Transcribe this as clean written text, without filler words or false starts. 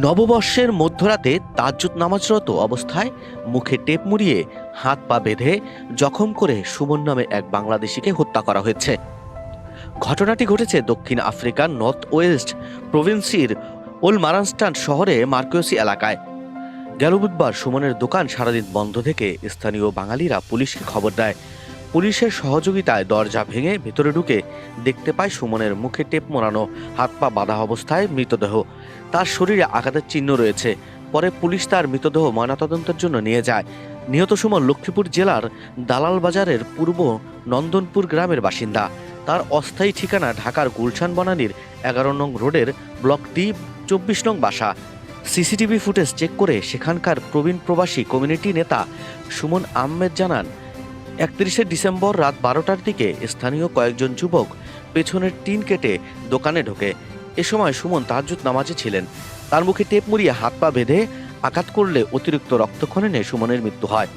নববর্ষের মধ্যরাতে তাহাজ্জুদ নামাজরত অবস্থায় মুখে টেপ মুড়িয়ে হাত পা বেঁধে জখম করে সুমন নামে এক বাংলাদেশিকে হত্যা করা হয়েছে। ঘটনাটি ঘটেছে দক্ষিণ আফ্রিকার নর্থ ওয়েস্ট প্রভিন্সির ওলমারানস্টান শহরে মার্কিওসি এলাকায়। গেল বুধবার সুমনের দোকান সারাদিন বন্ধ থেকে স্থানীয় বাঙালিরা পুলিশকে খবর দেয়। পুলিশের সহযোগিতায় দরজা ভেঙে ভেতরে ঢুকে দেখতে পায় সুমনের মুখে টেপ মোড়ানো, হাত পা বাঁধা অবস্থায় মৃতদেহ। তার শরীরে আঘাতের চিহ্ন রয়েছে। পরে পুলিশ তার মৃতদেহ ময়নাতদন্তের জন্য নিয়ে যায়। নিহত সুমন লক্ষ্মীপুর জেলার দালাল বাজারের পূর্ব নন্দনপুর গ্রামের বাসিন্দা। তার অস্থায়ী ঠিকানা ঢাকার গুলশান বনানীর 11 নং রোডের ব্লক ডি 24 নং বাসা। সিসিটিভি ফুটেজ চেক করে সেখানকার প্রবীণ প্রবাসী কমিউনিটি নেতা সুমন আহমেদ জানান, 31শে ডিসেম্বর রাত 12টার দিকে স্থানীয় কয়েকজন যুবক পেছনের টিন কেটে দোকানে ঢোকে। এ সময় সুমন তাহাজ্জুদ নামাজে ছিলেন। তার মুখে টেপ মুড়িয়ে হাত পা বেঁধে আঘাত করলে অতিরিক্ত রক্তক্ষরণে সুমনের মৃত্যু হয়।